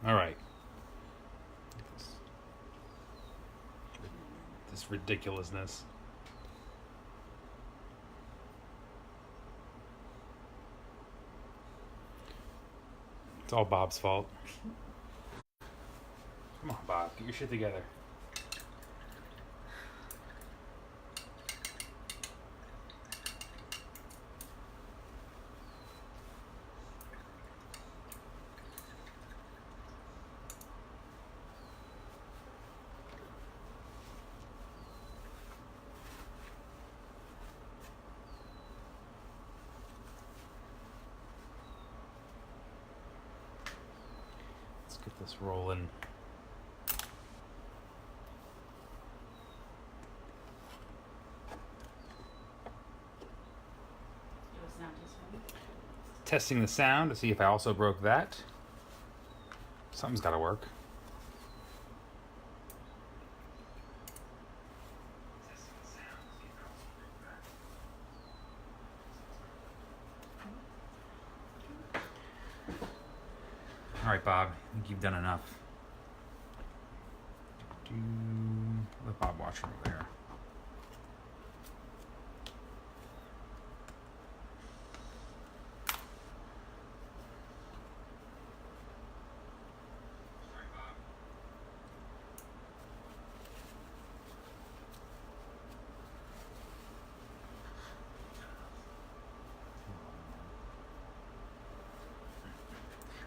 All right. This ridiculousness. It's all Bob's fault. Come on, Bob. Get your shit together. Let's get this rolling. Testing the sound to see if I also broke that. Something's got to work. All right, Bob. I think you've done enough. Let Bob watch from over here.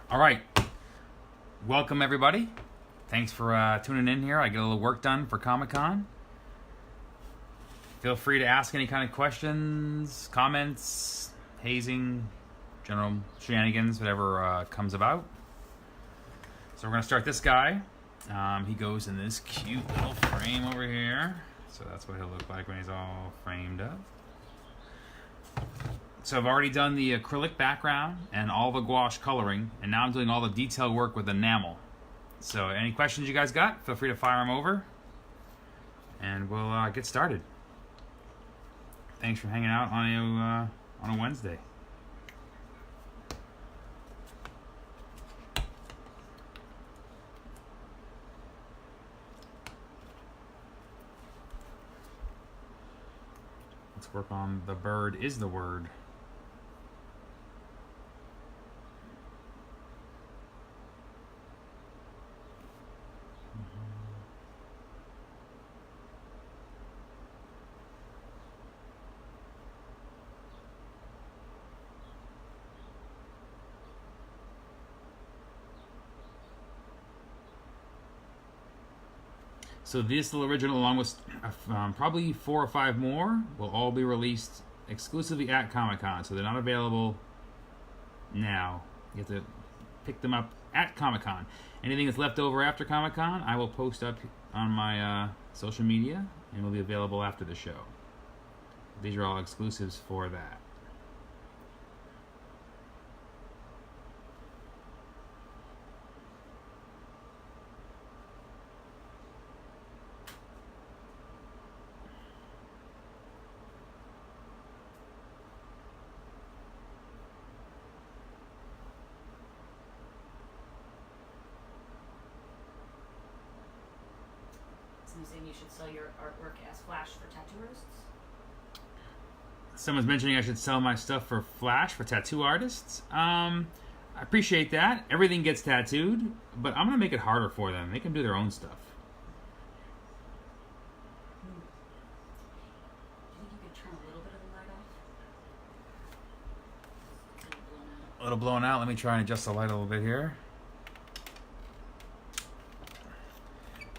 All right. Welcome, everybody. Thanks for tuning in here. I get a little work done for Comic-Con. Feel free to ask any kind of questions, comments, hazing, general shenanigans, whatever comes about. So we're going to start this guy. He goes in this cute little frame over here. So that's what he'll look like when he's all framed up. So I've already done the acrylic background and all the gouache coloring, and now I'm doing all the detail work with enamel. So any questions you guys got, feel free to fire them over, and we'll get started. Thanks for hanging out on a Wednesday. Let's work on the bird is the word. So this original, along with probably 4 or 5 more, will all be released exclusively at Comic-Con. So they're not available now. You have to pick them up at Comic-Con. Anything that's left over after Comic-Con, I will post up on my social media, and will be available after the show. These are all exclusives for that. Saying you should sell your artwork as Flash for tattooists? Someone's mentioning I should sell my stuff for Flash for tattoo artists. I appreciate that. Everything gets tattooed, but I'm going to make it harder for them. They can do their own stuff. Do you think you could turn a little bit of the light off? A little blown out. Let me try and adjust the light a little bit here.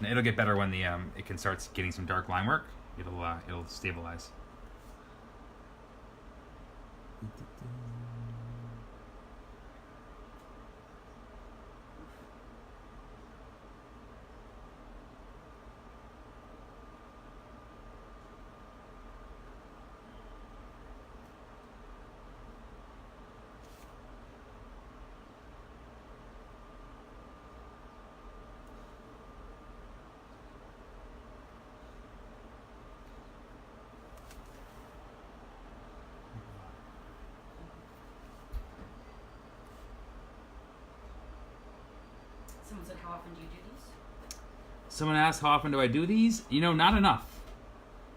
It'll get better when the it can start getting some dark line work. It'll stabilize. often do you do these? Someone asked, how often do I do these? You know, not enough.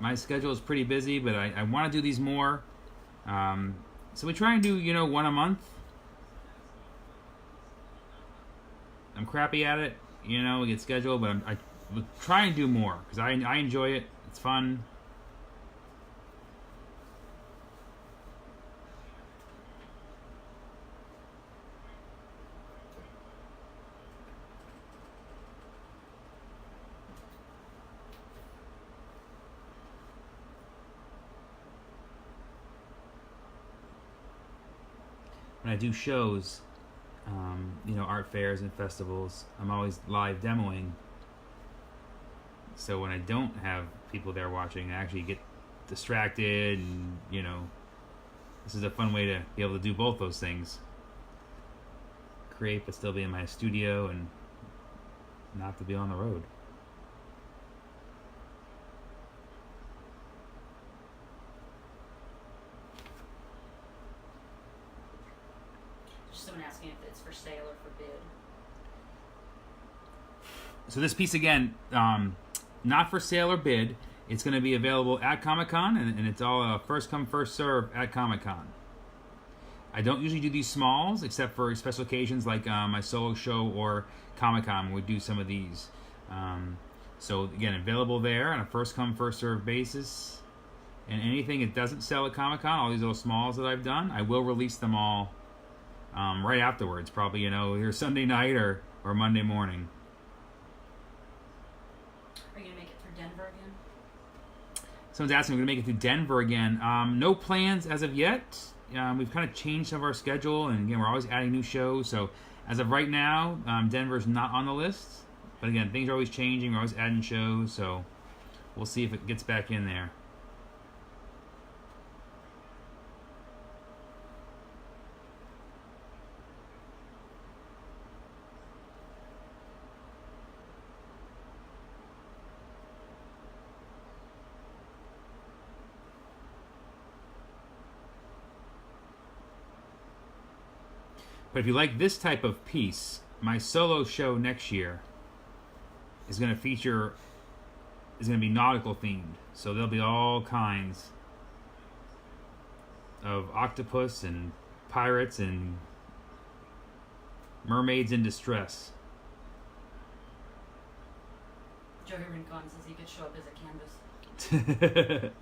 My schedule is pretty busy, but I want to do these more. So we try and do, you know, one a month. I'm crappy at it, you know, we get scheduled, but I try and do more because I enjoy it. It's fun. When I do shows, you know, art fairs and festivals, I'm always live demoing. So when I don't have people there watching, I actually get distracted, and you know, this is a fun way to be able to do both those things. Create but still be in my studio and not to be on the road. Just someone asking if it's for sale or for bid. So this piece again, not for sale or bid. It's going to be available at Comic-Con, and it's all first come first serve at Comic-Con. I don't usually do these smalls except for special occasions like my solo show or Comic-Con where we do some of these. So again, available there on a first come first serve basis. And anything that doesn't sell at Comic-Con, all these little smalls that I've done, I will release them all right afterwards, probably, you know, either Sunday night or Monday morning. Are you going to make it through Denver again? Someone's asking, we're going to make it to Denver again. No plans as of yet. We've kind of changed some of our schedule, and again, we're always adding new shows. So as of right now, Denver's not on the list. But again, things are always changing. We're always adding shows, so we'll see if it gets back in there. But if you like this type of piece, my solo show next year is going to be nautical themed. So there'll be all kinds of octopus and pirates and mermaids in distress. Joey Rincon says he could show up as a canvas.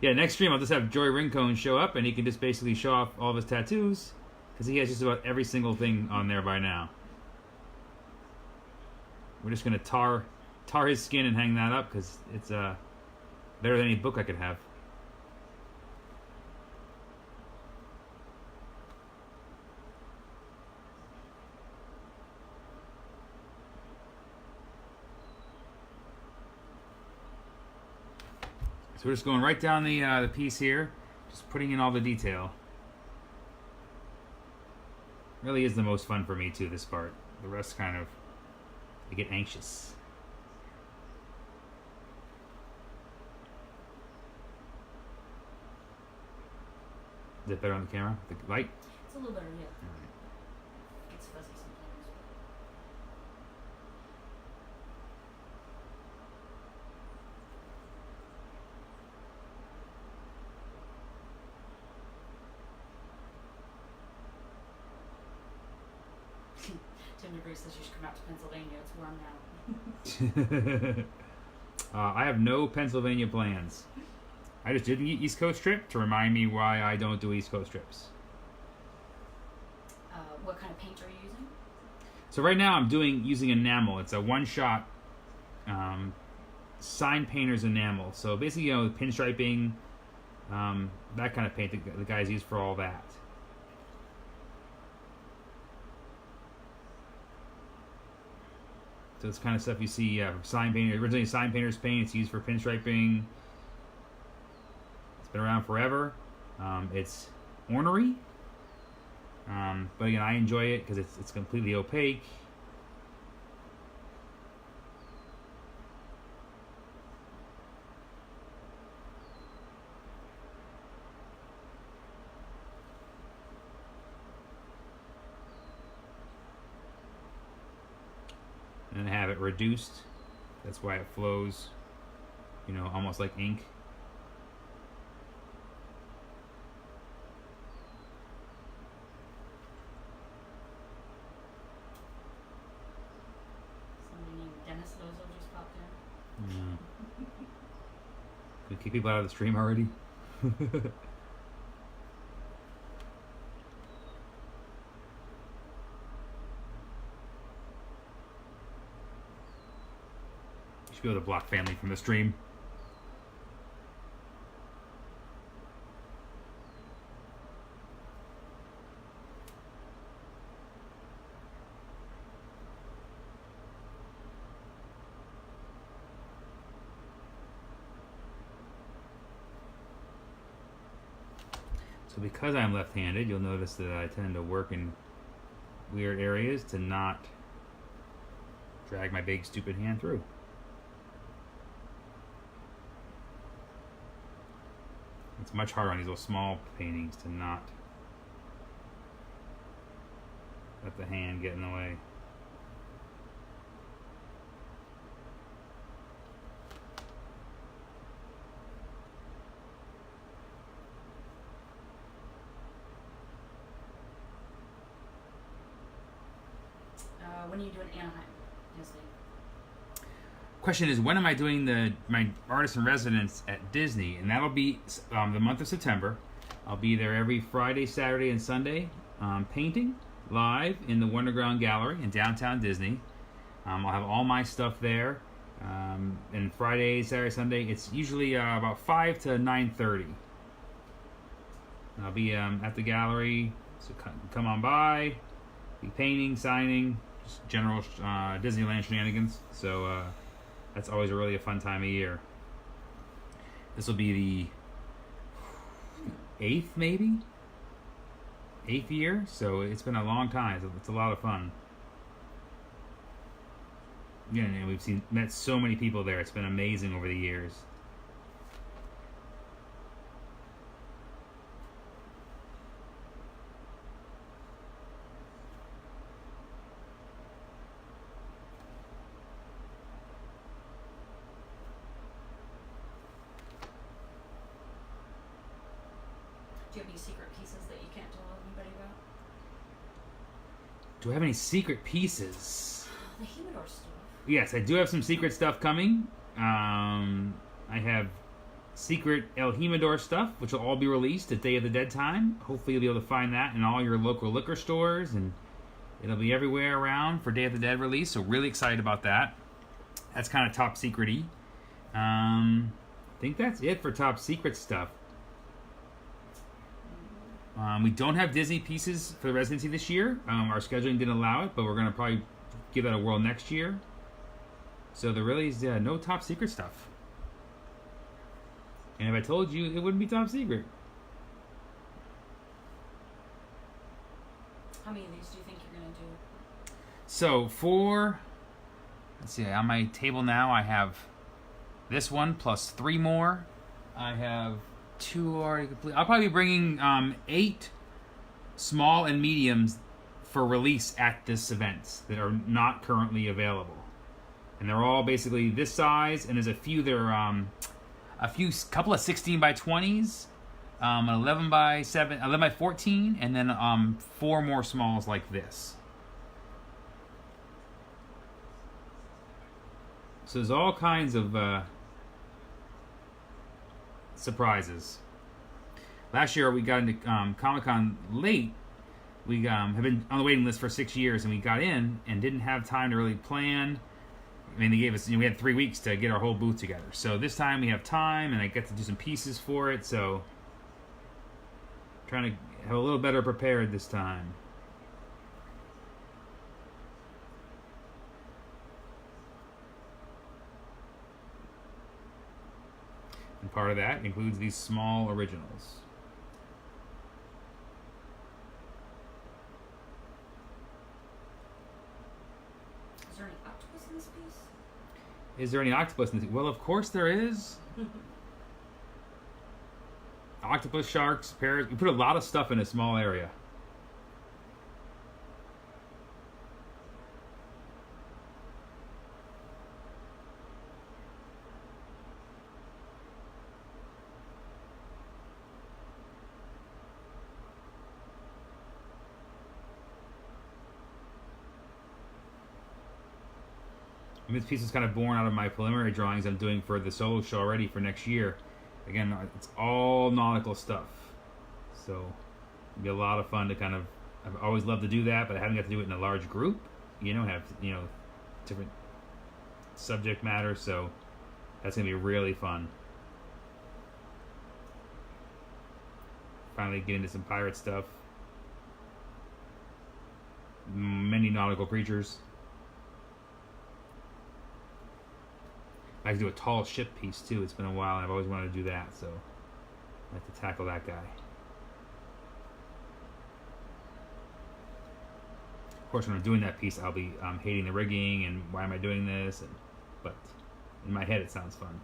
Yeah, next stream I'll just have Joey Rincon show up, and he can just basically show off all of his tattoos. Because he has just about every single thing on there by now. We're just going to tar his skin and hang that up because it's better than any book I could have. So we're just going right down the piece here, just putting in all the detail. Really is the most fun for me too, this part. The rest kind of, I get anxious. Is it better on the camera? The light? It's a little better, yeah. All right. It's fuzzy sometimes. Tim DeBree says you should come out to Pennsylvania. It's warm now. I have no Pennsylvania plans. I just did the East Coast trip to remind me why I don't do East Coast trips. What kind of paint are you using? So right now I'm using enamel. It's a one-shot sign painter's enamel. So basically, you know, pinstriping, that kind of paint the guys use for all that. So it's kind of stuff you see from sign painting. Originally sign painter's paint. It's used for pinstriping. It's been around forever. It's ornery. But again, I enjoy it because it's completely opaque. it reduced. That's why it flows, you know, almost like ink. Somebody named Dennis Lozeau just popped in. Yeah. Can we kick people out of the stream already? Should be able to block family from the stream. So because I'm left-handed, you'll notice that I tend to work in weird areas to not drag my big stupid hand through. It's much harder on these little small paintings to not let the hand get in the way. When are you doing Anaheim, Disney? Question is, when am I doing my artist in residence at Disney? And that'll be the month of September. I'll be there every Friday, Saturday, and Sunday, painting live in the Wonderground Gallery in downtown Disney. I'll have all my stuff there. And Friday, Saturday, Sunday, it's usually about 5 to 9:30. I'll be at the gallery, so come on by. Be painting, signing, just general Disneyland shenanigans. So that's always really a fun time of year. This will be the 8th year, so it's been a long time. So it's a lot of fun. Yeah, and we've met so many people there. It's been amazing over the years. Do you have any secret pieces that you can't tell anybody about? Do I have any secret pieces? The humidor stuff. Yes, I do have some secret stuff coming. I have secret El Jimador stuff, which will all be released at Day of the Dead time. Hopefully you'll be able to find that in all your local liquor stores, and it'll be everywhere around for Day of the Dead release, so really excited about that. That's kind of top secret-y. I think that's it for top secret stuff. We don't have Disney pieces for the residency this year. Our scheduling didn't allow it, but we're going to probably give that a whirl next year. So there really is no top secret stuff. And if I told you, it wouldn't be top secret. How many of these do you think you're going to do? So let's see, on my table now I have this one plus 3 more. I have 2 already complete. I'll probably be bringing 8 small and mediums for release at this event that are not currently available. And they're all basically this size, and there's a few that are couple of 16 by 20s, 11 by 7, 11 by 14, and then 4 more smalls like this. So there's all kinds of surprises. Last year we got into Comic-Con late. We have been on the waiting list for 6 years, and we got in and didn't have time to really plan. I mean, they gave us, we had 3 weeks to get our whole booth together. So this time we have time, and I get to do some pieces for it. So trying to have a little better prepared this time. And part of that includes these small originals. Is there any octopus in this piece? Is there any octopus in this? Well, of course there is. Octopus, sharks, parrots. We put a lot of stuff in a small area. I mean, this piece is kind of born out of my preliminary drawings I'm doing for the solo show already for next year. Again, it's all nautical stuff, so it'll be a lot of fun to kind of. I've always loved to do that, but I haven't got to do it in a large group. Have different subject matter, so that's gonna be really fun. Finally get into some pirate stuff. Many nautical creatures. I could do a tall ship piece too. It's been a while and I've always wanted to do that, so I have to tackle that guy. Of course, when I'm doing that piece, I'll be hating the rigging and why am I doing this? But in my head, it sounds fun.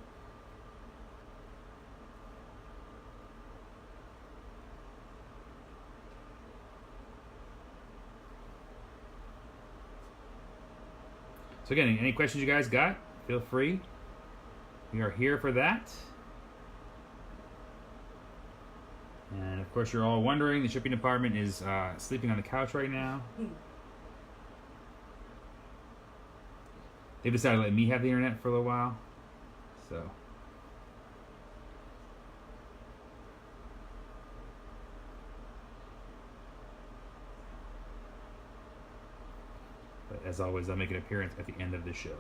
So again, any questions you guys got, feel free. We are here for that. And of course, you're all wondering, the shipping department is sleeping on the couch right now. They decided to let me have the internet for a little while. So. But as always, I'll make an appearance at the end of the show.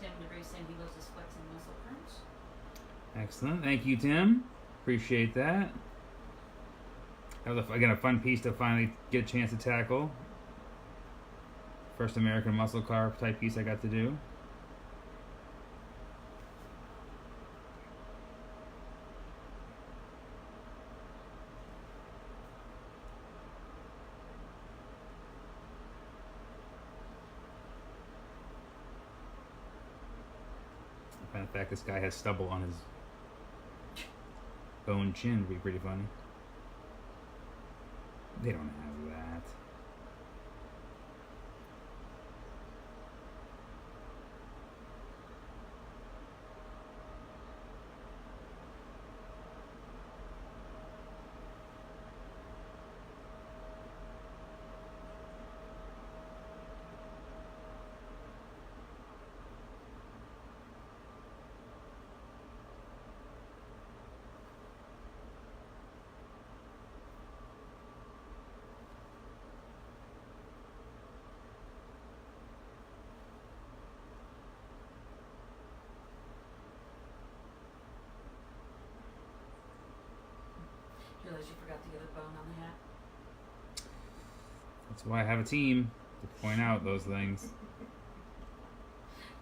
Tim DeBree saying he loves his flexing muscle crunch. Excellent. Thank you, Tim. Appreciate that. That was, again, a fun piece to finally get a chance to tackle. First American muscle car type piece I got to do. In fact, this guy has stubble on his bone chin. Would be pretty funny. They don't have that. You realize you forgot the other bone on the hat? That's why I have a team to point out those things.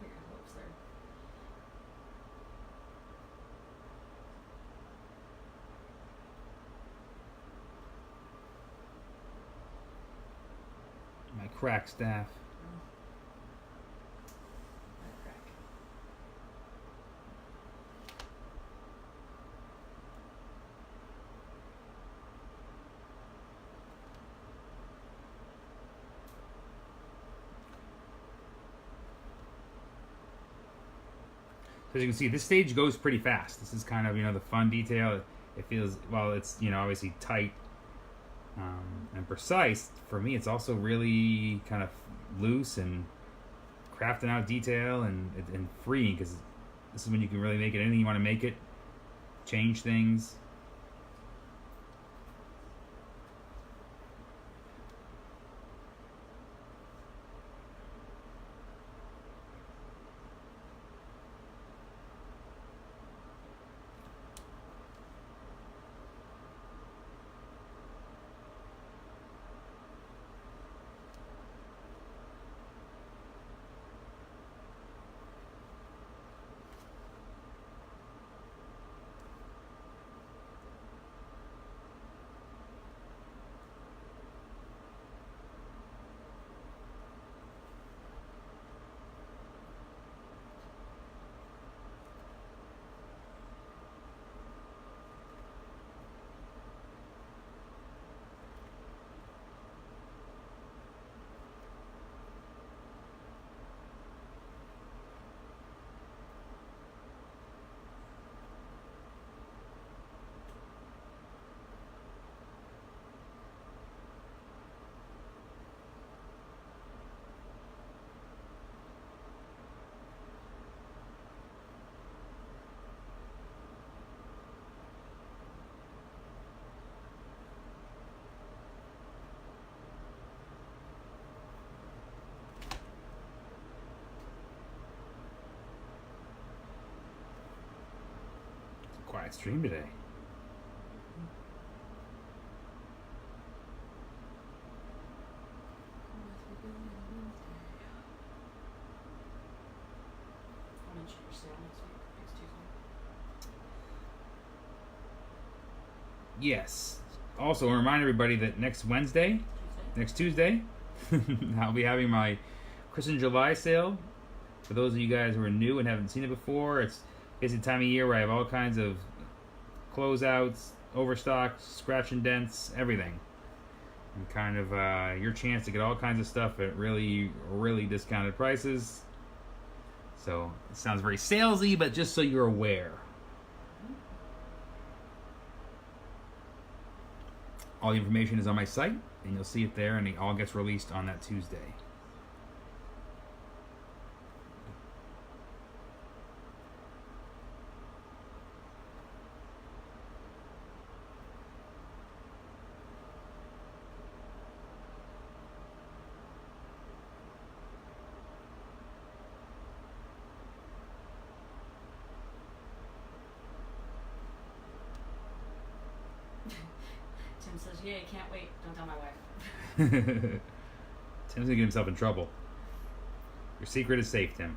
Your hopes there. My crack staff. That crack. So So as you can see, this stage goes pretty fast. This is kind of, the fun detail. It feels, well, it's, obviously tight and precise. For me, it's also really kind of loose and crafting out detail and freeing, because this is when you can really make it anything you want to make it, change things. Quiet stream today. I'll mention your sale next Tuesday. Yes. Also, I remind everybody that next Tuesday, I'll be having my Christmas July sale. For those of you guys who are new and haven't seen it before, it's the time of year where I have all kinds of closeouts, overstocks, scratch and dents, everything. And kind of your chance to get all kinds of stuff at really, really discounted prices. So it sounds very salesy, but just so you're aware. All the information is on my site, and you'll see it there, and it all gets released on that Tuesday. Tim says, "Yay, can't wait. Don't tell my wife." Tim's gonna get himself in trouble. Your secret is safe, Tim.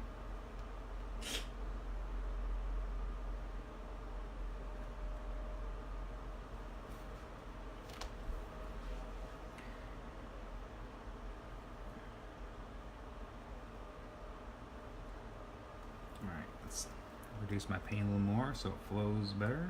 Alright, let's reduce my paint a little more so it flows better.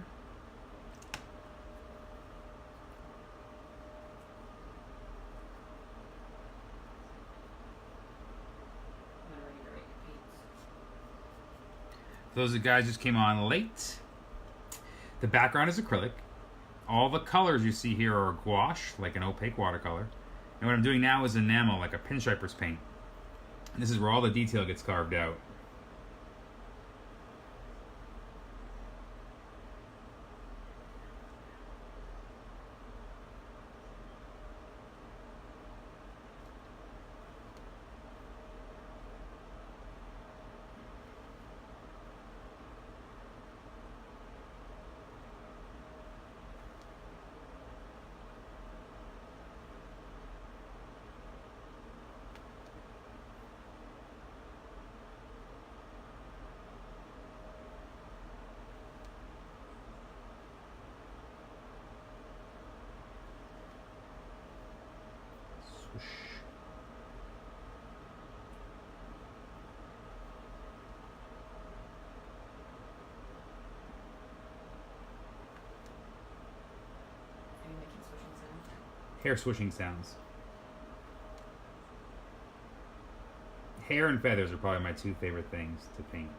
Those guys just came on late. The background is acrylic. All the colors you see here are gouache, like an opaque watercolor. And what I'm doing now is enamel, like a pinstriper's paint. And this is where all the detail gets carved out. Swoosh. Are you making swishing sounds? Hair swishing sounds. Hair and feathers are probably my two favorite things to paint.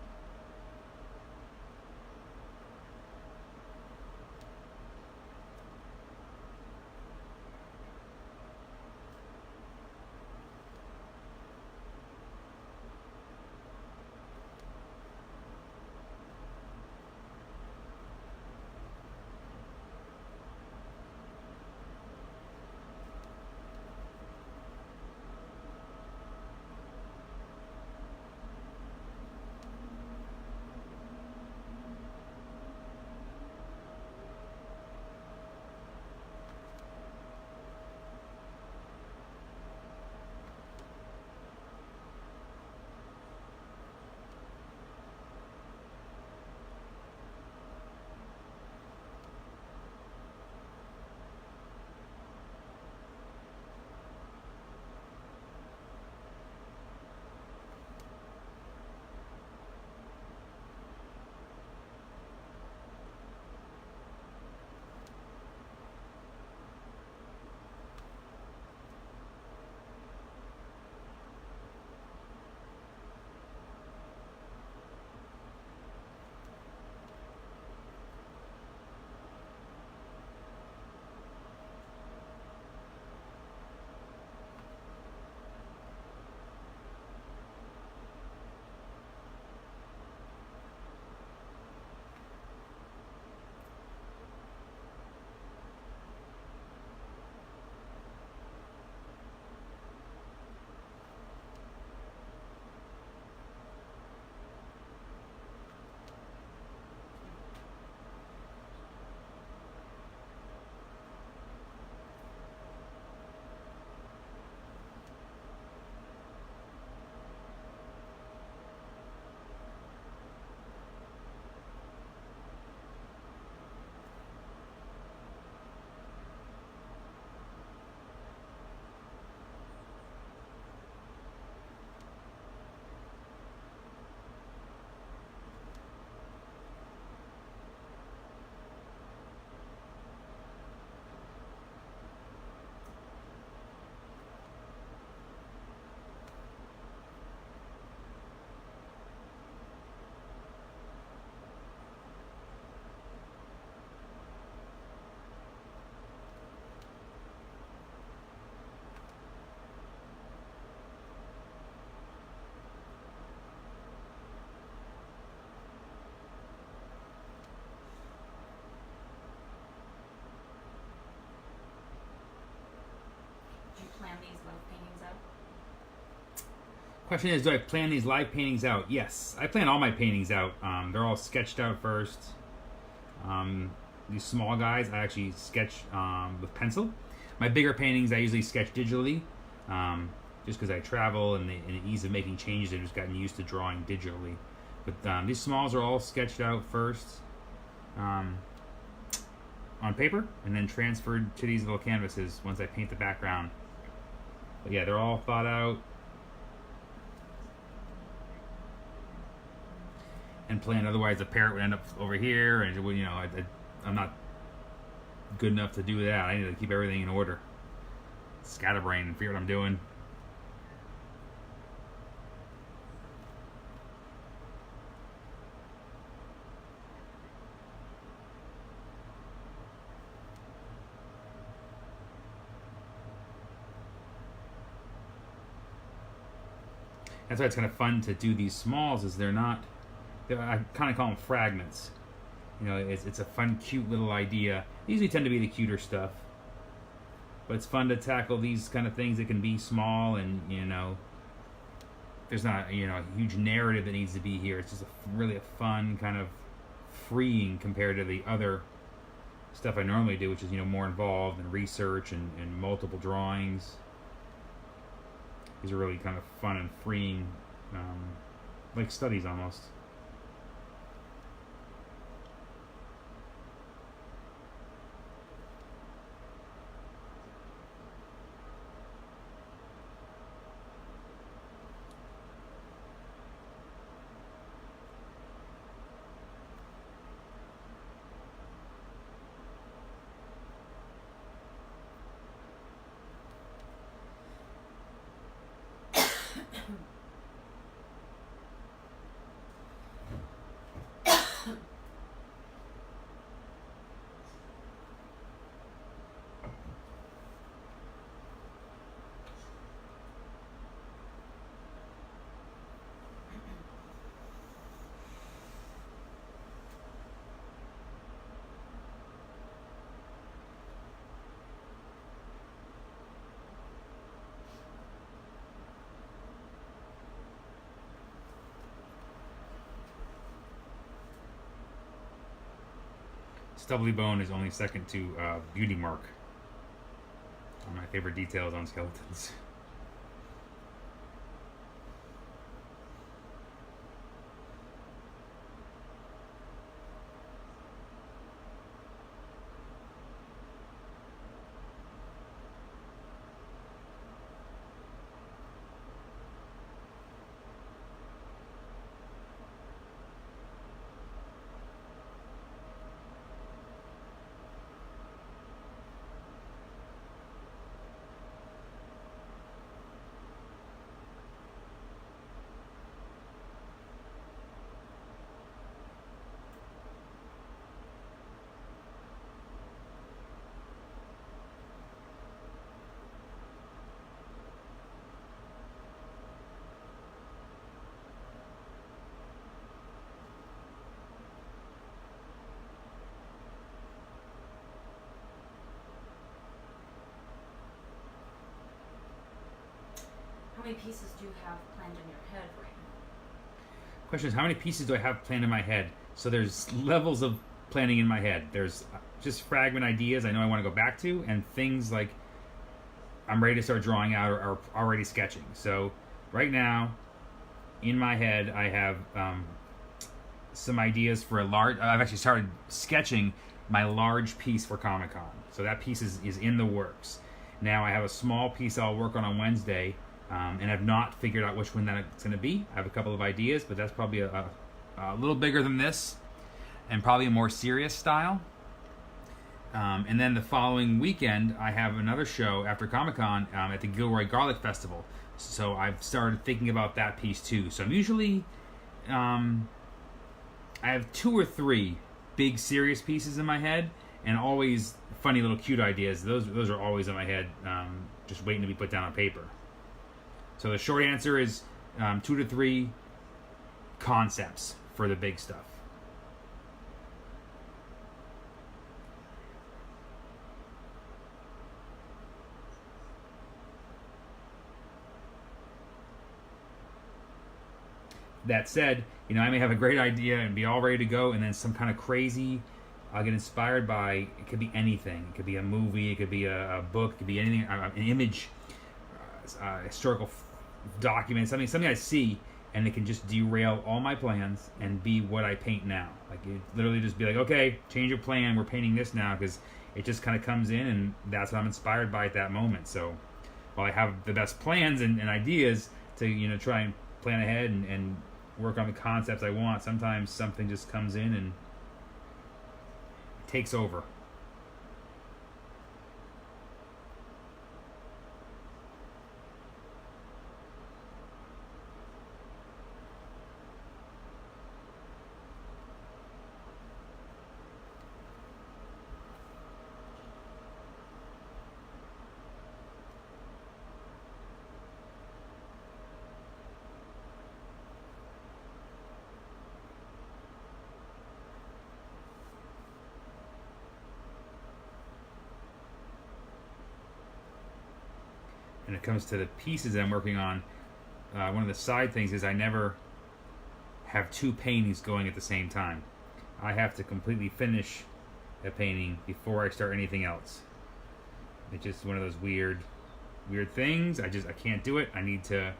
these live paintings out? Question is, do I plan these live paintings out? Yes, I plan all my paintings out. They're all sketched out first. These small guys, I actually sketch with pencil. My bigger paintings, I usually sketch digitally, just because I travel and the ease of making changes, I've just gotten used to drawing digitally. But these smalls are all sketched out first on paper, and then transferred to these little canvases once I paint the background. But yeah, they're all thought out and planned. Otherwise, the parrot would end up over here, and it would, I'm not good enough to do that. I need to keep everything in order. Scatterbrain and figure what I'm doing. That's why it's kind of fun to do these smalls. Is I kind of call them fragments. It's a fun, cute little idea. They usually tend to be the cuter stuff, but it's fun to tackle these kind of things that can be small, and there's not a huge narrative that needs to be here. It's just really a fun kind of freeing compared to the other stuff I normally do, which is more involved in research and multiple drawings. These are really kind of fun and freeing, like studies almost. Stubbly bone is only second to beauty mark. One of my favorite details on skeletons. How many pieces do you have planned in your head right now? Question is, how many pieces do I have planned in my head? So there's levels of planning in my head. There's just fragment ideas I know I want to go back to, and things like I'm ready to start drawing out or already sketching. So right now, in my head, I have some ideas for I've actually started sketching my large piece for Comic-Con. So that piece is in the works. Now I have a small piece I'll work on Wednesday, and I've not figured out which one that's going to be. I have a couple of ideas, but that's probably a little bigger than this, and probably a more serious style. And then the following weekend, I have another show after Comic-Con at the Gilroy Garlic Festival. So I've started thinking about that piece too. So I'm usually, I have 2 or 3 big serious pieces in my head, and always funny little cute ideas. Those are always in my head, just waiting to be put down on paper. So the short answer is 2 to 3 concepts for the big stuff. That said, I may have a great idea and be all ready to go, and then some kind of crazy, I'll get inspired by, it could be anything. It could be a movie, it could be a book, it could be anything, an image, historical document, something I see, and it can just derail all my plans and be what I paint now. Like, it literally just be like, okay, change your plan, we're painting this now, because it just kind of comes in, and that's what I'm inspired by at that moment. So while I have the best plans and ideas to try and plan ahead and work on the concepts I want, sometimes something just comes in and takes over. When it comes to the pieces that I'm working on, one of the side things is I never have two paintings going at the same time. I have to completely finish a painting before I start anything else. It's just one of those weird things. I can't do it. I need to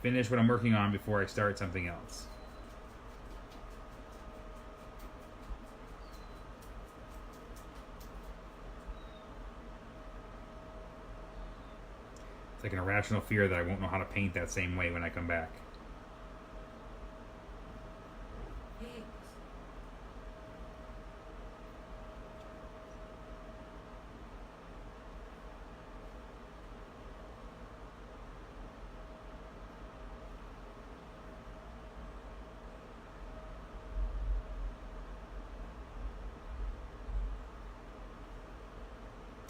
finish what I'm working on before I start something else. It's like an irrational fear that I won't know how to paint that same way when I come back.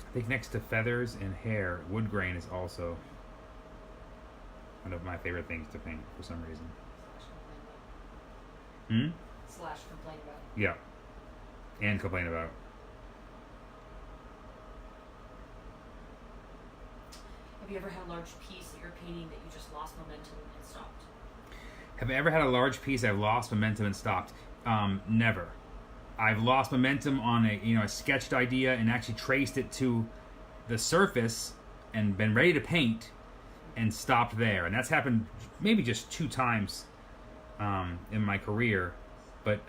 I think next to feathers and hair, wood grain is also one of my favorite things to paint for some reason. Slash complain about. Yeah. And complain about. Have you ever had a large piece that you're painting that you just lost momentum and stopped? Have I ever had a large piece I've lost momentum and stopped? Never. I've lost momentum on a sketched idea and actually traced it to the surface and been ready to paint and stopped there. And that's happened maybe just 2 times in my career. But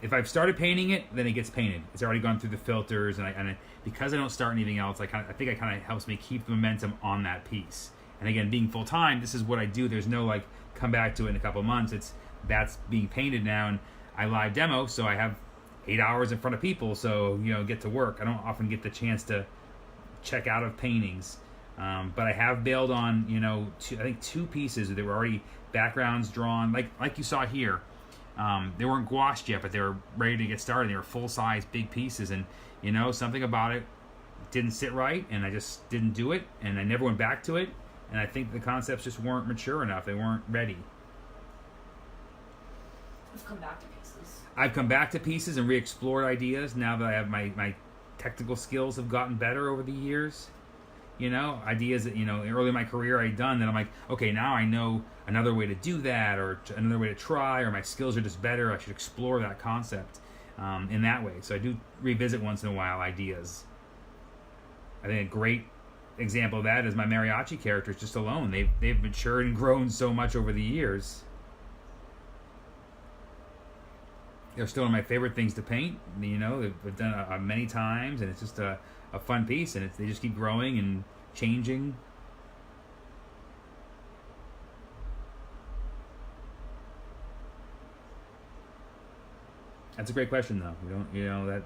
if I've started painting it, then it gets painted. It's already gone through the filters, and because I don't start anything else, I think it kind of helps me keep the momentum on that piece. And again, being full time, this is what I do. There's no come back to it in a couple of months. That's being painted now, and I live demo, so I have 8 hours in front of people, so get to work. I don't often get the chance to check out of paintings, but I have bailed on I think 2 pieces that were already backgrounds drawn, like you saw here. They weren't gouached yet, but they were ready to get started. They were full size, big pieces, and something about it didn't sit right, and I just didn't do it, and I never went back to it. And I think the concepts just weren't mature enough. They weren't ready. You've come back to pieces. I've come back to pieces and re-explored ideas now that I have my technical skills have gotten better over the years. Ideas that early in my career I'd done that I'm like, okay, now I know another way to do that, or another way to try, or my skills are just better. I should explore that concept in that way. So I do revisit once in a while ideas. I think a great example of that is my mariachi characters just alone. They've matured and grown so much over the years. They're still one of my favorite things to paint. They've done it many times, and it's just a fun piece, and they just keep growing and changing. That's a great question, though. That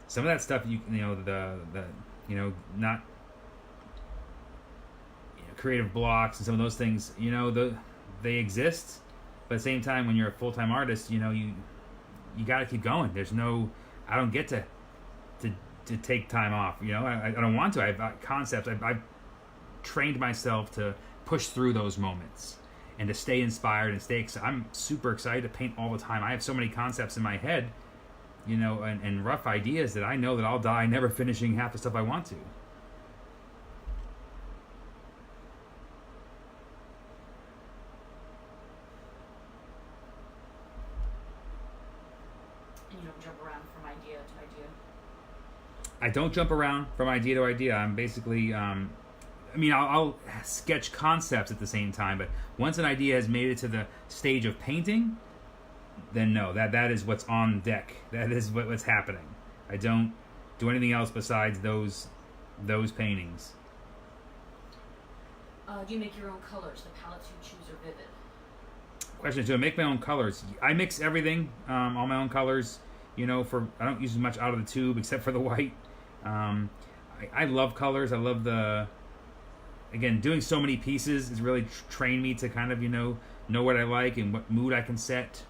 some of that stuff not creative blocks and some of those things, they exist. But at the same time, when you're a full-time artist, you got to keep going. I don't get to take time off. I don't want to. I've got concepts. I've trained myself to push through those moments and to stay inspired and stay. I'm super excited to paint all the time. I have so many concepts in my head, and rough ideas that I know that I'll die never finishing half the stuff I want to. idea to idea? I don't jump around from idea to idea. I'm basically, I'll sketch concepts at the same time, but once an idea has made it to the stage of painting, then no, that is what's on deck. That is what's happening. I don't do anything else besides those paintings. Do you make your own colors? The palettes you choose are vivid. Question two: I make my own colors. I mix everything, all my own colors. I don't use as much out of the tube except for the white. I love colors. I love doing so many pieces has really trained me to kind of know what I like and what mood I can set.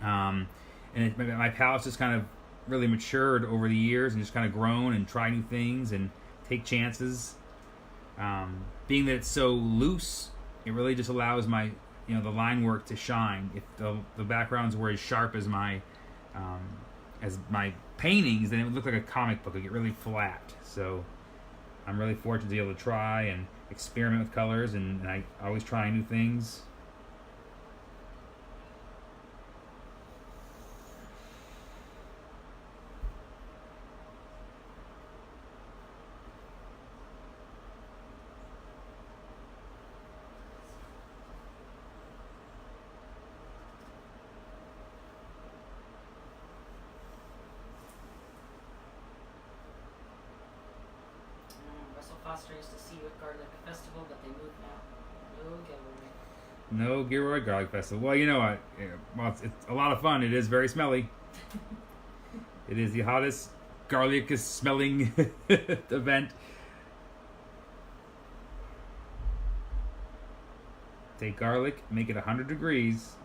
My palette's just kind of really matured over the years and just kind of grown and try new things and take chances. Being that it's so loose, it really just allows my the line work to shine. If the backgrounds were as sharp as my paintings, then it would look like a comic book. It would get really flat. So I'm really fortunate to be able to try and experiment with colors, and I always try new things. Russell Foster used to see you at Garlic Festival, but they moved now. No Gilroy. No Gilroy Garlic Festival. Well, it's a lot of fun. It is very smelly. It is the hottest, garlicest smelling event. Take garlic, make it 100 degrees.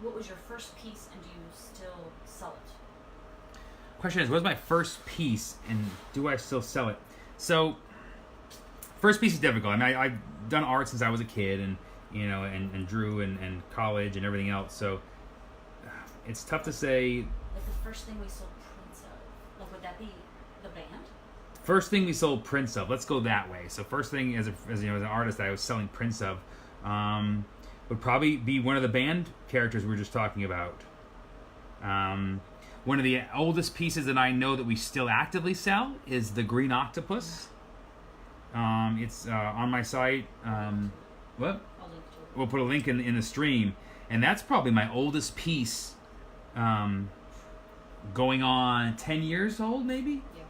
What was your first piece, and do you still sell it? Question is, what was my first piece, and do I still sell it? So, first piece is difficult. I've done art since I was a kid, and and drew and college and everything else. So, it's tough to say. Like the first thing we sold prints of, like would that be the band? First thing we sold prints of. Let's go that way. So, first thing as an artist that I was selling prints of. Would probably be one of the band characters we were just talking about. One of the oldest pieces that I know that we still actively sell is the Green Octopus. It's on my site. What? I'll link to it. We'll put a link in the stream. And that's probably my oldest piece, going on 10 years old, maybe? Yeah.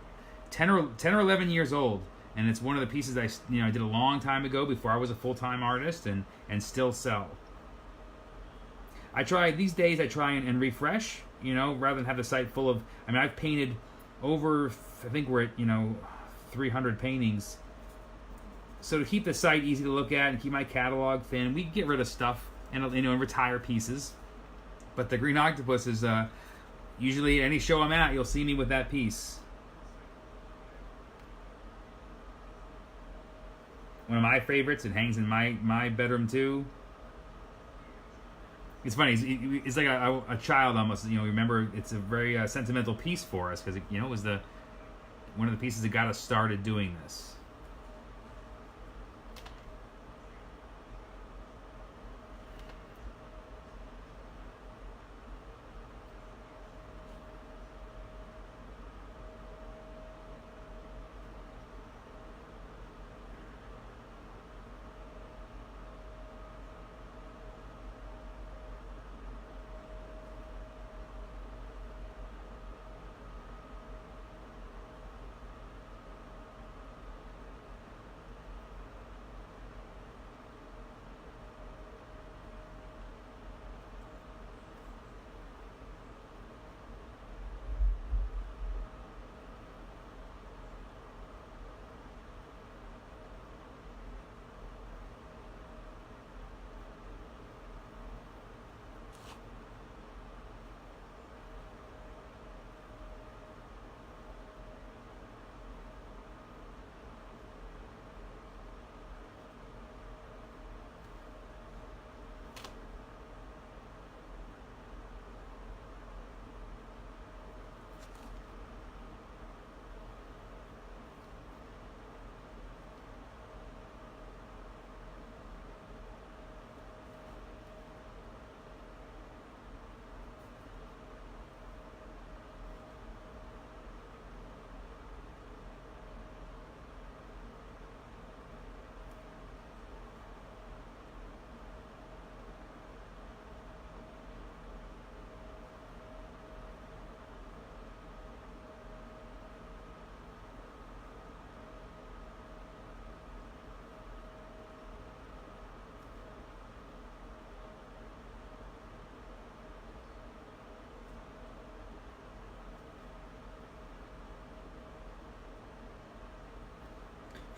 10 or 11 years old. And it's one of the pieces I did a long time ago before I was a full-time artist and still sell. These days I try and refresh, rather than have the site full of, I've painted over, I think we're at, 300 paintings. So to keep the site easy to look at and keep my catalog thin, we get rid of stuff and retire pieces. But the Green Octopus is, usually any show I'm at, you'll see me with that piece. One of my favorites. It hangs in my bedroom too. It's funny. It's like a child almost. Remember, it's a very sentimental piece for us because it was one of the pieces that got us started doing this.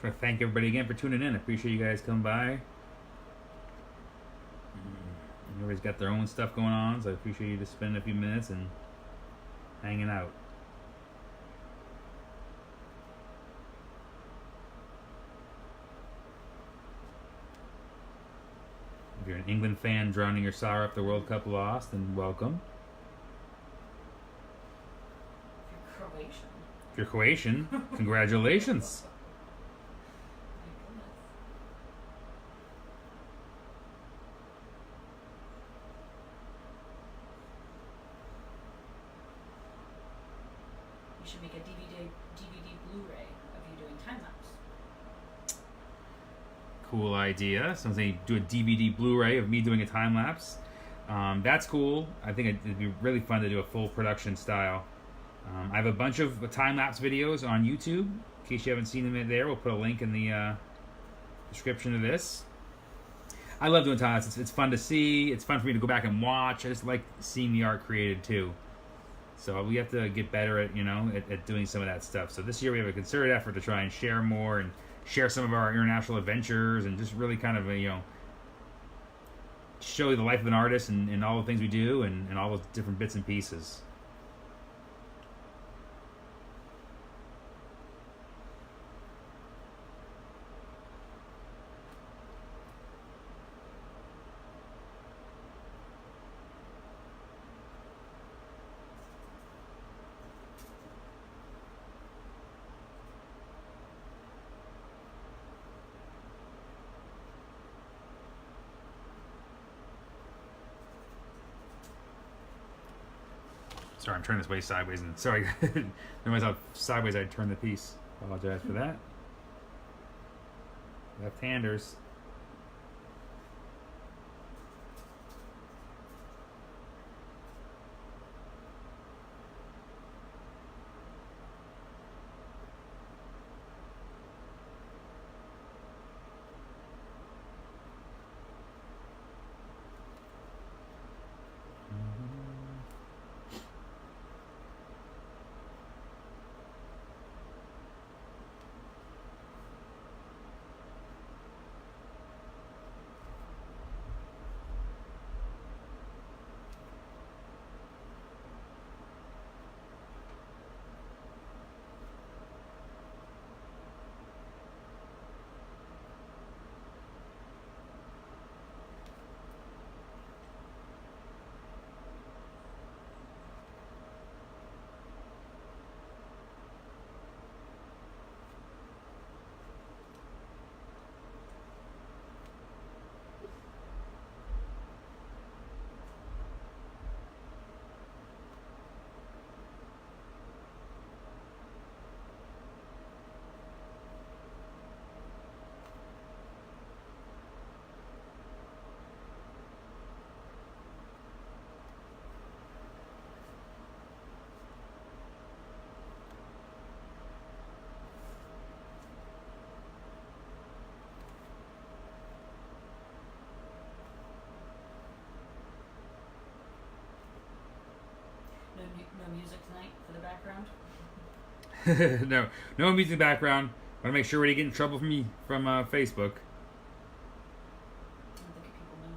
want to thank everybody again for tuning in. I appreciate you guys coming by. Everybody's got their own stuff going on, so I appreciate you just spending a few minutes and hanging out. If you're an England fan drowning your sorrow after the World Cup lost, then welcome. If you're Croatian. If you're Croatian, congratulations. My goodness. You should make a DVD Blu-ray of you doing time-lapse. Cool idea. So they do a DVD Blu-ray of me doing a time lapse. That's cool. I think it'd be really fun to do a full production style. I have a bunch of time lapse videos on YouTube. In case you haven't seen them there, we'll put a link in the description of this. I love doing time lapse. It's fun to see. It's fun for me to go back and watch. I just like seeing the art created too. So we have to get better at at doing some of that stuff. So this year we have a concerted effort to try and share more and share some of our international adventures and just really kind of show the life of an artist and all the things we do and all those different bits and pieces. Sorry, I'm turning this way sideways, and sorry, I realized how sideways I'd turn the piece. Apologize for that. Left-handers. No music tonight for the background. No music background. Want to make sure we didn't get in trouble from Facebook. I don't think people know.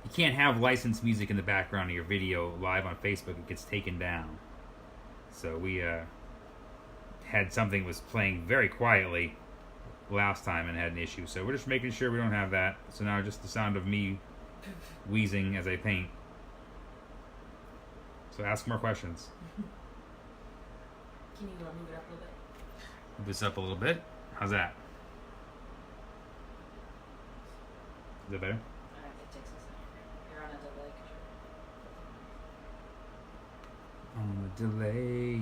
You can't have licensed music in the background of your video live on Facebook. It gets taken down. So we had something was playing very quietly last time and had an issue. So we're just making sure we don't have that. So now just the sound of me wheezing as I paint. So ask more questions. Can you move it up a little bit? Move this up a little bit. How's that? Is that better? It takes a second. You're on a delay. On a delay.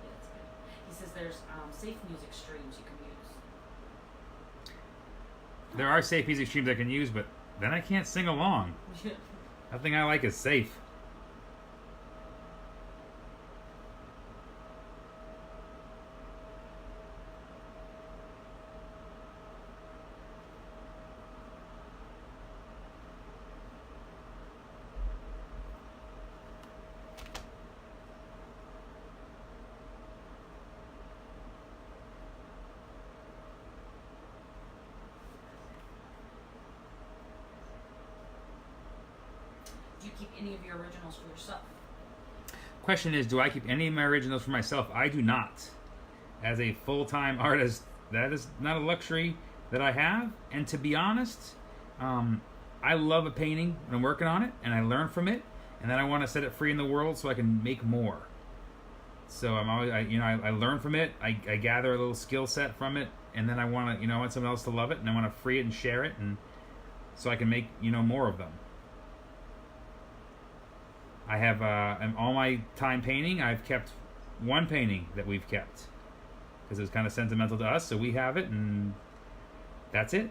Yeah, that's good. He says there's safe music streams you can use. There are safe music streams I can use, but then I can't sing along. Nothing I like is safe. do you keep any of your originals for yourself? Question is, do I keep any of my originals for myself? I do not. As a full-time artist, that is not a luxury that I have. And to be honest, I love a painting when I'm working on it, and I learn from it, and then I want to set it free in the world so I can make more. So I'm always, I learn from it. I gather a little skill set from it, and then I want to, I want someone else to love it, and I want to free it and share it, and so I can make, more of them. I have in all my time painting, I've kept one painting that we've kept because it was kind of sentimental to us, so we have it, and that's it.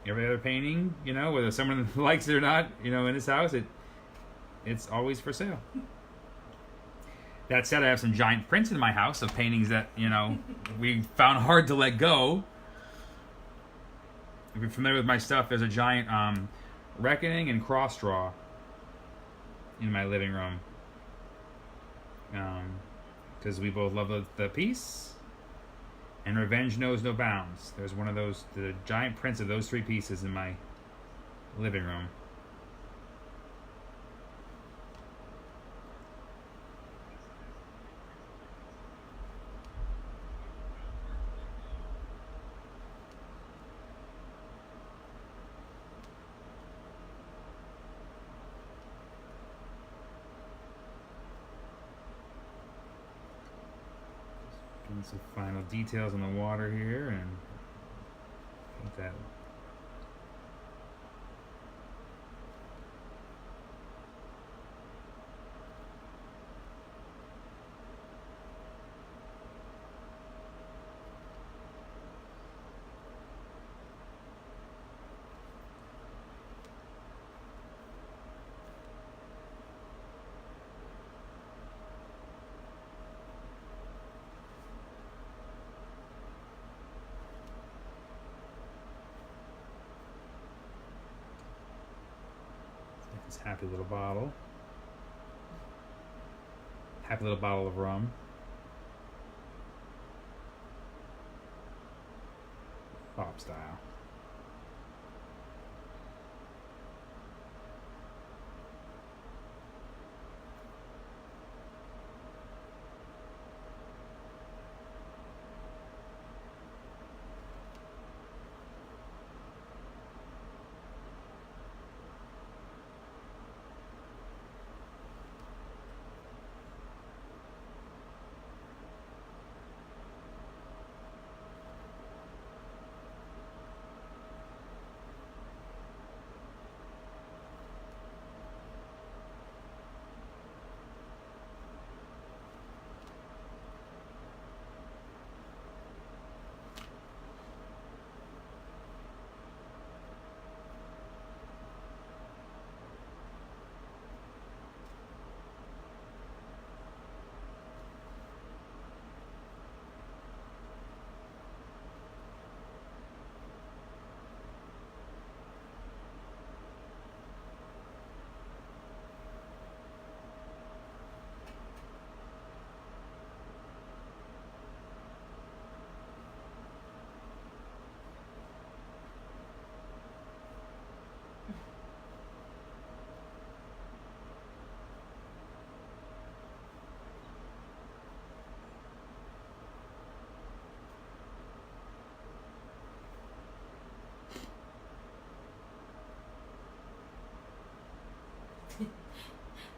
Every other painting, whether someone likes it or not, in this house, it's always for sale. That said, I have some giant prints in my house of paintings that, we found hard to let go. If you're familiar with my stuff, there's a giant Reckoning and Cross Draw in my living room. Because we both love the piece. And Revenge Knows No Bounds. There's one of those, the giant prints of those three pieces in my living room. Doing some final details on the water here, and I think that this happy little bottle. Happy little bottle of rum. Pop style.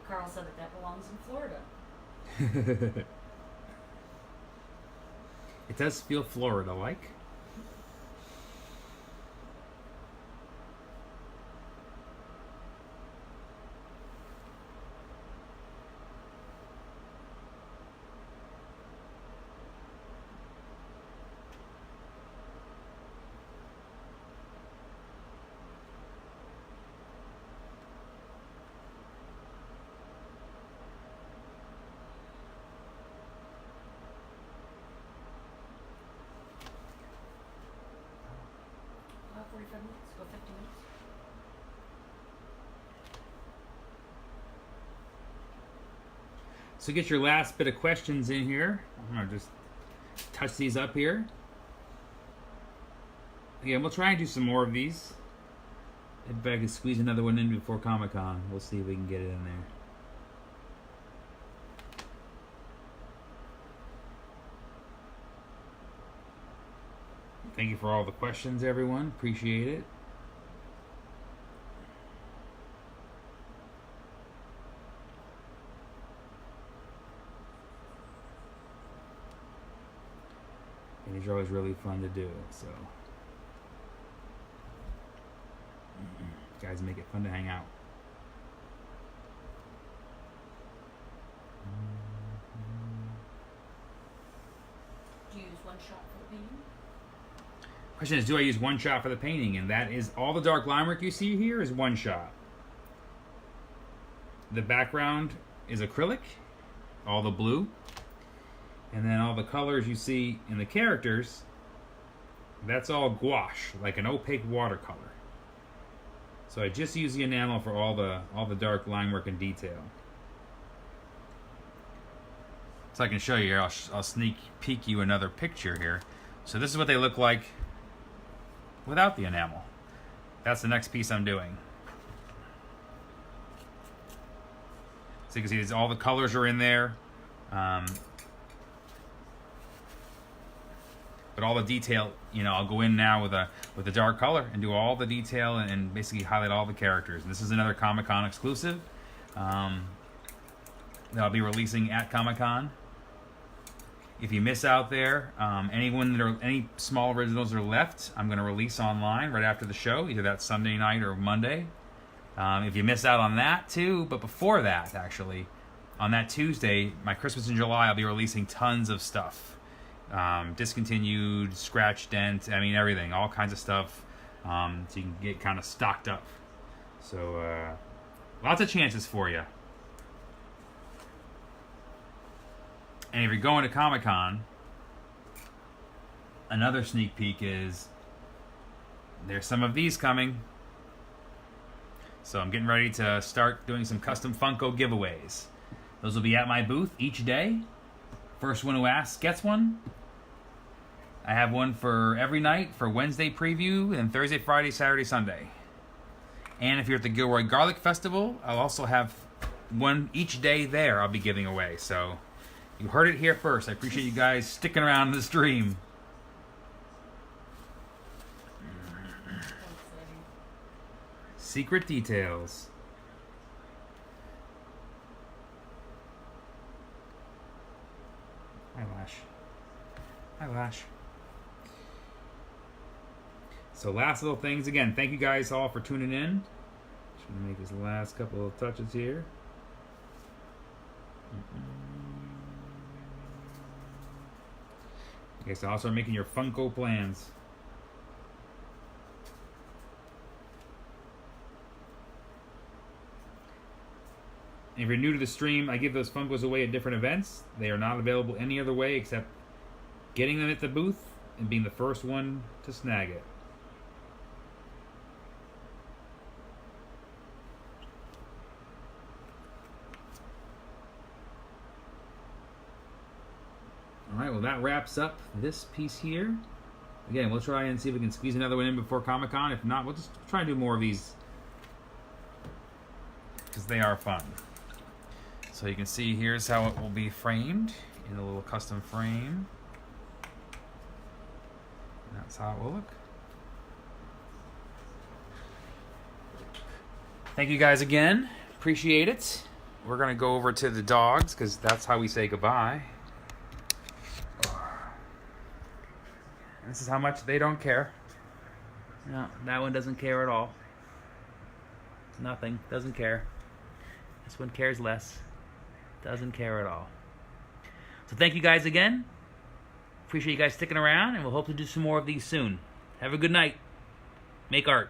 Carl said that belongs in Florida. It does feel Florida-like. About 45 minutes, go 50 minutes. So get your last bit of questions in here. I'm going to just touch these up here. Again, we'll try and do some more of these. If I can squeeze another one in before Comic-Con, we'll see if we can get it in there. Thank you for all the questions, everyone. Appreciate it. And these are always really fun to do, so guys make it fun to hang out. Do you use one shot for the painting? Question is, do I use one shot for the painting? And that is all the dark line work you see here is one shot. The background is acrylic, all the blue. And then all the colors you see in the characters, that's all gouache, like an opaque watercolor. So I just use the enamel for all the dark line work and detail. So I can show you here, I'll sneak peek you another picture here. So this is what they look like without the enamel. That's the next piece I'm doing. So you can see all the colors are in there. But all the detail, you know, I'll go in now with a dark color and do all the detail and basically highlight all the characters. And this is another Comic-Con exclusive that I'll be releasing at Comic-Con. If you miss out there, any small originals that are left, I'm going to release online right after the show, either that Sunday night or Monday. If you miss out on that too, but before that, actually, on that Tuesday, my Christmas in July, I'll be releasing tons of stuff. Discontinued, scratch, dent, I mean everything, all kinds of stuff, so you can get kind of stocked up. So lots of chances for you. And if you're going to Comic-Con, another sneak peek is there's some of these coming. So I'm getting ready to start doing some custom Funko giveaways. Those will be at my booth each day. First one who asks gets one. I have one for every night for Wednesday preview and Thursday, Friday, Saturday, Sunday. And if you're at the Gilroy Garlic Festival, I'll also have one each day there I'll be giving away. So you heard it here first. I appreciate you guys sticking around in the stream. Secret details. Eyelash. So last little things again. Thank you guys all for tuning in. Just gonna make this last couple of touches here. Okay, so I'll start making your Funko plans. And if you're new to the stream, I give those Funkos away at different events. They are not available any other way except getting them at the booth and being the first one to snag it. Alright, well that wraps up this piece here. Again, we'll try and see if we can squeeze another one in before Comic-Con. If not, we'll just try and do more of these because they are fun. So you can see here's how it will be framed in a little custom frame. And that's how it will look. Thank you guys again. Appreciate it. We're going to go over to the dogs because that's how we say goodbye. This is how much they don't care. No, that one doesn't care at all. Nothing. Doesn't care. This one cares less. Doesn't care at all. So thank you guys again. Appreciate you guys sticking around, and we'll hope to do some more of these soon. Have a good night. Make art.